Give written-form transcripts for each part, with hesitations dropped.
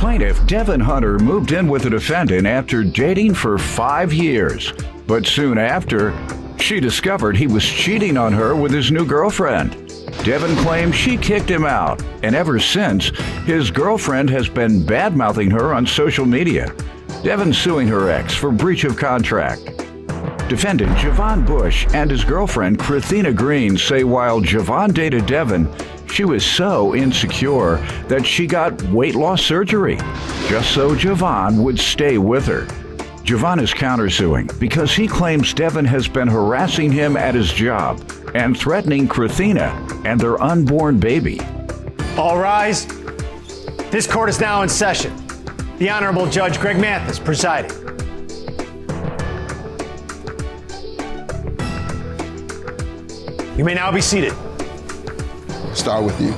Plaintiff Devin Hunter moved in with the defendant after dating for 5 years. But soon after, she discovered he was cheating on her with his new girlfriend. Devin claims she kicked him out, and ever since, his girlfriend has been bad-mouthing her on social media. Devin's suing her ex for breach of contract. Defendant Javon Bush and his girlfriend Christina Green say while Javon dated Devin, she was so insecure that she got weight loss surgery, just so Javon would stay with her. Javon is countersuing because he claims Devin has been harassing him at his job and threatening Christina and their unborn baby. All rise. This court is now in session. The Honorable Judge Greg Mathis presiding. You may now be seated. Start with you.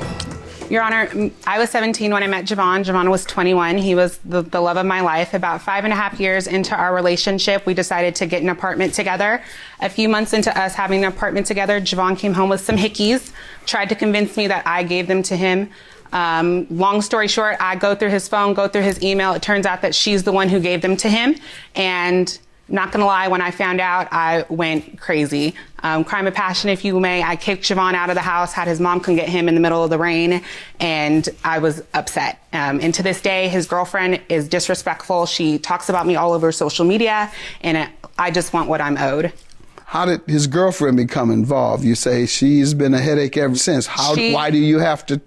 Your Honor, I was 17 when I met Javon. Javon was 21. He was the love of my life. About 5.5 years into our relationship, we decided to get an apartment together. A few months into us having an apartment together, Javon came home with some hickeys, tried to convince me that I gave them to him. Long story short, I go through his phone, go through his email. It turns out that she's the one who gave them to him. And not gonna lie, when I found out, I went crazy. Crime of passion, if you may. I kicked Javon out of the house, had his mom come get him in the middle of the rain, and I was upset. And to this day, his girlfriend is disrespectful. She talks about me all over social media, and I just want what I'm owed. How did his girlfriend become involved? You say she's been a headache ever since. Why do you have to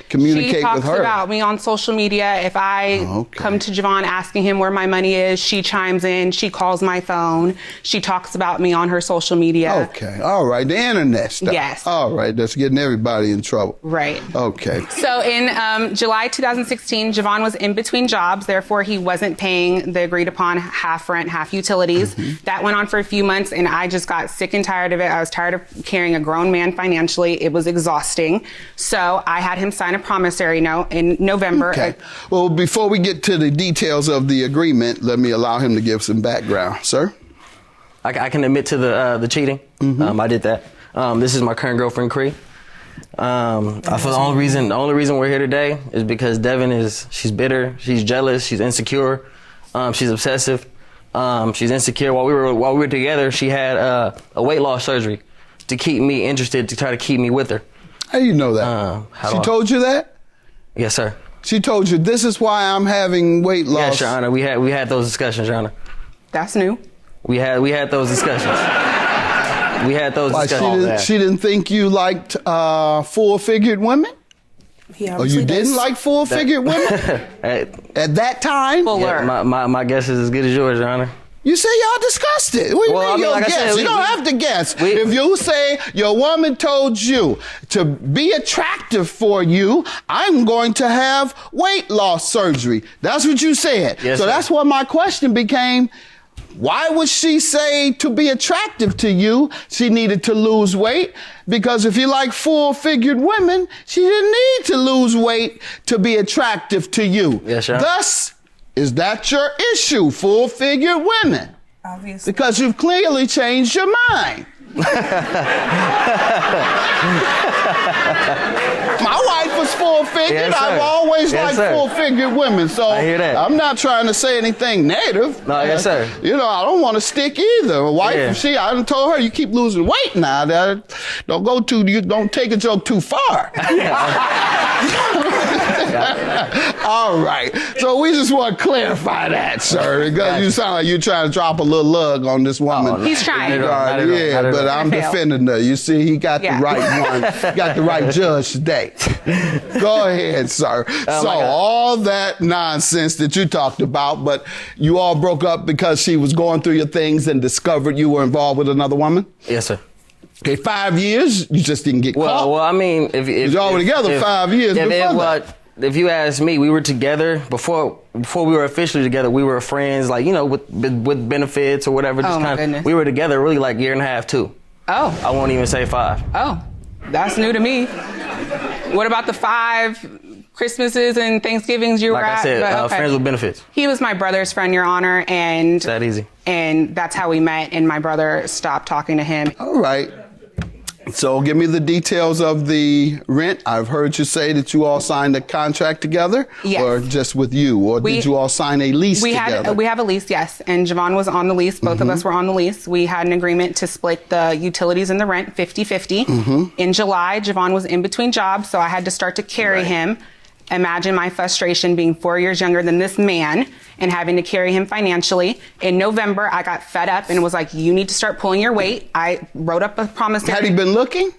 communicate with her? She talks about me on social media. If I come to Javon asking him where my money is, she chimes in, she calls my phone, she talks about me on her social media. Okay, all right, the internet stuff. Yes. All right, that's getting everybody in trouble. Right. Okay. So in July 2016, Javon was in between jobs, therefore he wasn't paying the agreed upon half rent, half utilities. That went on for a few months and I just got sick and tired of it. I was tired of carrying a grown man financially. It was exhausting. So I had him sign a promissory note in November. Okay. Well, before we get to the details of the agreement, let me allow him to give some background. Sir? I can admit to the cheating. I did that. This is my current girlfriend, Cree. I feel the only reason we're here today is because Devin she's bitter, she's jealous, she's insecure, she's obsessive, she's insecure. While we were together, she had a weight loss surgery to keep me interested, to try to keep me with her. How do you know that? She told you that? Yes, sir. She told you this is why I'm having weight loss? Yes, Your Honor. We had those discussions, Your Honor. That's new. We had those discussions. We had those discussions. She didn't think you liked full-figured women? Oh, you didn't like full-figured women? At that time? Yeah, my guess is as good as yours, Your Honor. You say y'all discussed it. What do you mean your guess? You don't have to guess. If you say your woman told you to be attractive for you, I'm going to have weight loss surgery. That's what you said. Yes, so sir. that's what my question became. Why would she say to be attractive to you, she needed to lose weight? Because if you like full-figured women, she didn't need to lose weight to be attractive to you. Yes, sir. Thus, is that your issue, full-figured women? Obviously. Because you've clearly changed your mind. My wife was full-figured. Yes, I've always liked full-figured women. So I hear that. I'm not trying to say anything negative. No, yes, sir. You know, I don't want to stick either. My wife, I done told her, you keep losing weight now. Don't take a joke too far. All right. So we just want to clarify that, sir, because you sound like you're trying to drop a little lug on this woman. He's trying. But I'm defending her. You see, he got the right one. Got the right judge today. Go ahead, sir. So all that nonsense that you talked about, but you all broke up because she was going through your things and discovered you were involved with another woman? Yes, sir. Okay, 5 years, you just didn't get caught. Well, I mean, if y'all were together 5 years before that. If you ask me, we were together before we were officially together. We were friends, like, you know, with benefits or whatever. Oh, my goodness. We were together really like 1.5 years, 2. Oh. I won't even say 5. Oh, that's new to me. What about the 5 Christmases and Thanksgivings you were at? Like I said, friends with benefits. He was my brother's friend, Your Honor, and it's that easy. And that's how we met. And my brother stopped talking to him. All right. So give me the details of the rent. I've heard you say that you all signed a contract together, Yes. or just with you, or did you all sign a lease together? We have a lease, yes. And Javon was on the lease. Both of us were on the lease. We had an agreement to split the utilities and the rent 50-50. In July, Javon was in between jobs, so I had to start to carry him. Imagine my frustration being 4 years younger than this man and having to carry him financially. In November, I got fed up and was like, you need to start pulling your weight. I wrote up a promissory. Had he been looking?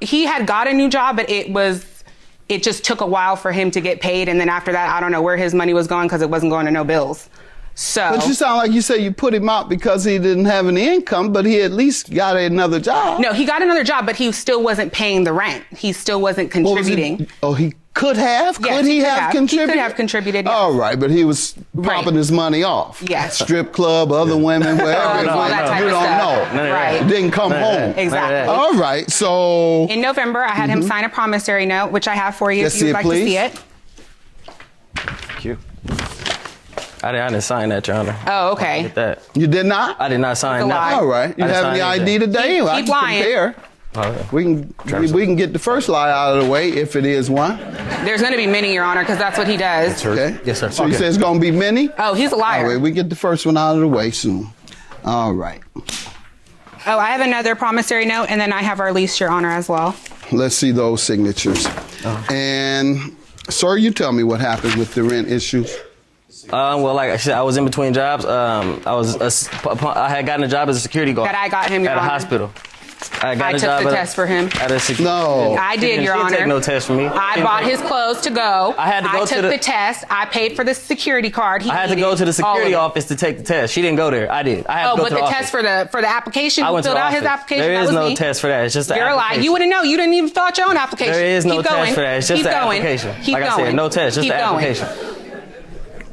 He had got a new job, but it just took a while for him to get paid. And then after that, I don't know where his money was going because it wasn't going to no bills. So. But you sound like you said you put him out because he didn't have any income, but he at least got another job. No, he got another job, but he still wasn't paying the rent. He still wasn't contributing. He could have? Yes, could he have contributed? He could have contributed, yes. All right, but he was popping his money off. Yes. Strip club, other women, wherever it all went. that type You of don't stuff. know. Right. Didn't come home. Exactly. All right, so. In November, I had him sign a promissory note, which I have for you if you would like to see it. Thank you. I didn't sign that, Your Honor. Oh, okay. Get that. You did not? I did not sign It's a that. lie. All right. You I didn't have sign any anything. ID today? I Keep can lying. compare. Okay. We can get the first lie out of the way if it is one. There's going to be many, Your Honor, because that's what he does. Okay. Yes, sir. So you say it's going to be many? Oh, he's a All liar. right, we get the first one out of the way soon. All right. Oh, I have another promissory note, and then I have our lease, Your Honor, as well. Let's see those signatures. And, sir, you tell me what happened with the rent issues. Well, like I said, I was in between jobs. I had gotten a job as a security guard. That I got him, Your at a Honor. hospital. I I took the test for him. No. I did, Your She didn't Honor. take no test for me. I bought his clothes to go. I had to go took to the- the test. I paid for the security card. I had to go to the security office to take the test. She didn't go there. I did. I had to go but to the the test office. for the application, I you went to filled the out his office. application. There That is was no me. test for that. It's just the You're a lie. application. You wouldn't know. You didn't even fill out your own application. There is no Keep test going. for that. It's just Keep the going. application. Keep Like I going. said, no test, just Keep the going. application.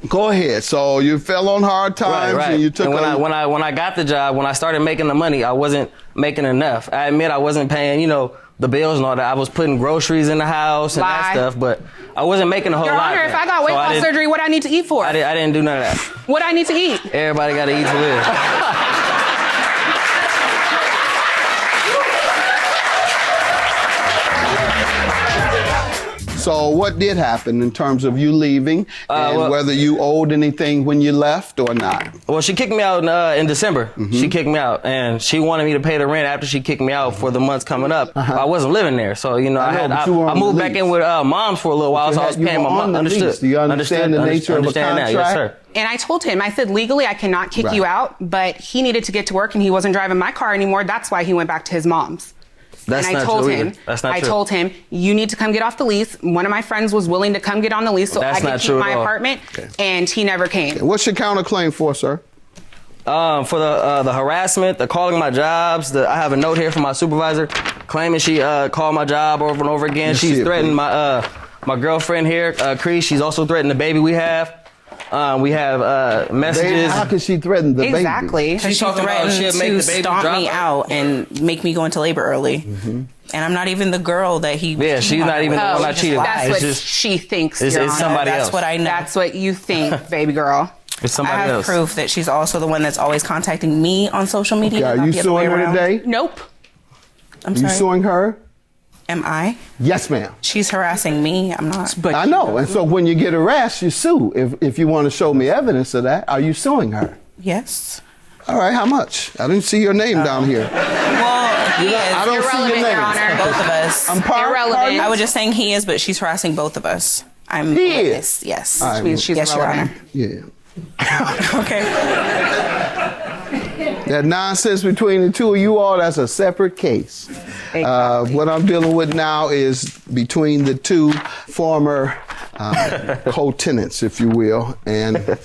Go ahead. So you fell on hard times Right. and you took And when I got the job, when I started making the money, I wasn't making enough. I admit I wasn't paying, the bills and all that. I was putting groceries in the house and that Lie. stuff, but I wasn't making a whole Your lot. Honor, of if that. I got weight So loss didn't- surgery, what I need to eat for? I didn't do none of that. What I need to eat? Everybody got to eat to live. So what did happen in terms of you leaving and whether you owed anything when you left or not? Well, she kicked me out in December. She kicked me out, and she wanted me to pay the rent after she kicked me out for the months coming up. I wasn't living there, so I moved back in with moms for a little while, so I was paying my mom. Understood? Do you understand the nature of a contract? That, yes, sir. And I told him, I said, legally, I cannot kick you out, but he needed to get to work and he wasn't driving my car anymore. That's why he went back to his mom's. That's and I not told true him, either. That's not I true. told him, you need to come get off the lease. One of my friends was willing to come get on the lease so That's I could not keep true at my all. apartment, and he never came. What's your counterclaim for, sir? For the harassment, the calling my jobs, I have a note here from my supervisor claiming she called my job over and over again. Let's see She's it, threatened my girlfriend here, Cree. She's also threatened the baby we have. We have messages. How could she threaten the baby? Exactly. She's She talking about she'll threatened make to the baby stomp drop me her. out and make me go into labor early. And I'm not even the girl that he. Yeah, she's not even the one I cheated with. That's It's what just- she thinks, it's Your Honor. somebody That's else. what I know. That's what you think, baby girl. It's I somebody have else. proof that she's also the one that's always contacting me on social media. Okay, are not you the other way suing her around. today? Nope. I'm Are you sorry. suing her? Am I? Yes, ma'am. She's harassing me. I'm not. But I know. And so when you get harassed, you sue. If you want to show me evidence of that, are you suing her? Yes. All right, how much? I didn't see your name down here. Well, he is. I don't see your Irrelevant, name. Your Honor. Both of us. Irrelevant. I was just saying he is, but she's harassing both of us. I'm. He is? witness. Yes. All right, she's yes, Your irrelevant. Honor. Yeah. Okay. That nonsense between the two of you all, that's a separate case. Exactly. What I'm dealing with now is between the two former co-tenants, if you will, and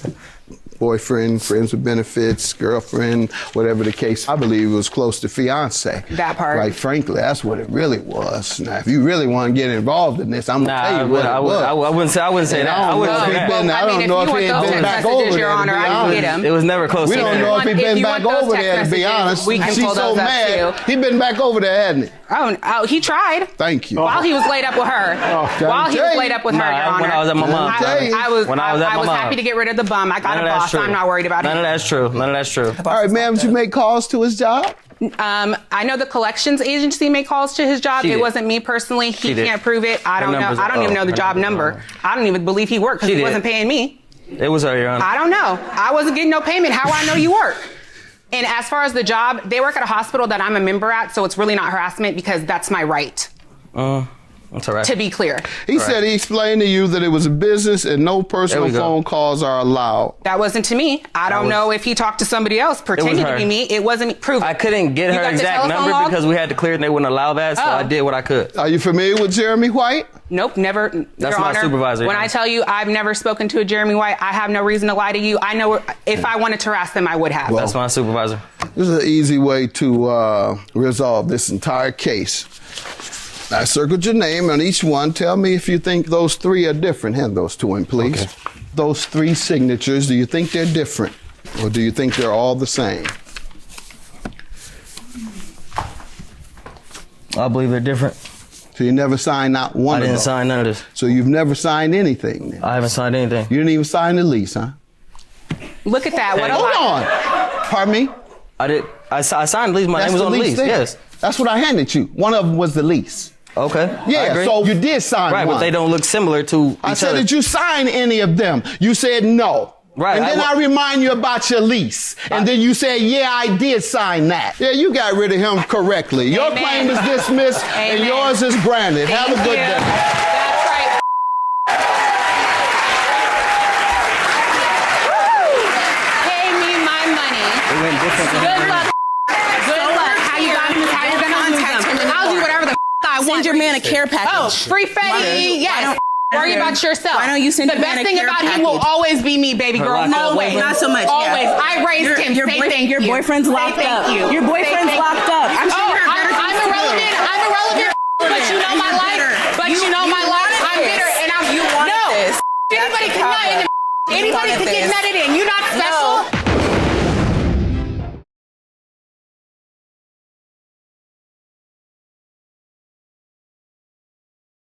boyfriend, friends with benefits, girlfriend, whatever the case. I believe it was close to fiance. That part. Right, frankly, that's what it really was. Now, if you really want to get involved in this, I'm going to tell you what it was. I wouldn't say And that. I I don't wouldn't know say if that. he's been, I don't if know you if he want ain't those been text back over messages, there. Your to Honor, be I can honest. get 'em. It was never close. We to don't that. know if he's If been you back want those over text there, to be messages, honest. we can She's pull so those up, mad. too. He been back over there, hasn't he? Oh, he tried. Thank you. While he was laid up with her. Okay. While he was laid up with her, Nah, Your Honor. when I was at my mom's. When I was at my I was mom's. happy to get rid of the bum. I got None a of that's boss. true. I'm not worried about None him. of that's true. None of that's true. All right, ma'am, did you make calls to his job? I know the collections agency made calls to his job. It wasn't me personally. He can't prove it. I don't know. I don't even know the job number. I don't even believe he worked because he wasn't paying me. It was her, Your Honor. I don't know. I wasn't getting no payment. How I know you work? And as far as the job, they work at a hospital that I'm a member at, so it's really not harassment because that's my right. That's all right. To be clear. He said he explained to you that it was a business and no personal phone calls are allowed. That wasn't to me. I don't know if he talked to somebody else pretending to be me. It wasn't proven. I couldn't get her exact number because we had to clear it and they wouldn't allow that, so I did what I could. Are you familiar with Jeremy White? Nope, never. That's Your my Honor, supervisor. When I tell you I've never spoken to a Jeremy White, I have no reason to lie to you. I know if I wanted to harass them, I would have. Well, that's my supervisor. This is an easy way to resolve this entire case. I circled your name on each one. Tell me if you think those three are different. Hand those to him, please. Okay. Those three signatures, do you think they're different? Or do you think they're all the same? I believe they're different. So you never signed not one of them? I didn't sign none of this. So you've never signed anything then? I haven't signed anything. You didn't even sign the lease, huh? Look at that. What Hold on. Pardon me? I signed the lease. My name was on the lease. Yes. That's what I handed you. One of them was the lease. Okay. Yeah, so you did sign one. Right, but they don't look similar to each I said, other. did you sign any of them? You said no. Right. And then I remind you about your lease. And then you said, yeah, I did sign that. Yeah, you got rid of him correctly. Your claim is dismissed and yours is granted. Have a good day. That's right. Pay me my money. Good luck. Good luck. How you got him? How you gonna contact him? I'll do whatever the I want. Send your man a care package. Oh, free Fetty. Yes. Worry about yourself. Why don't you send the best thing about him will always be me, baby girl. No way, not so much. Always. I raised him. Say thank you. Your boyfriend's locked up. Your boyfriend's locked up. I'm sure you're better. I'm irrelevant. I'm irrelevant. But you know my life. But you know my life. I'm bitter and I'm. You wanted this. Anybody can nut in. Anybody can get nutted in. You're not special.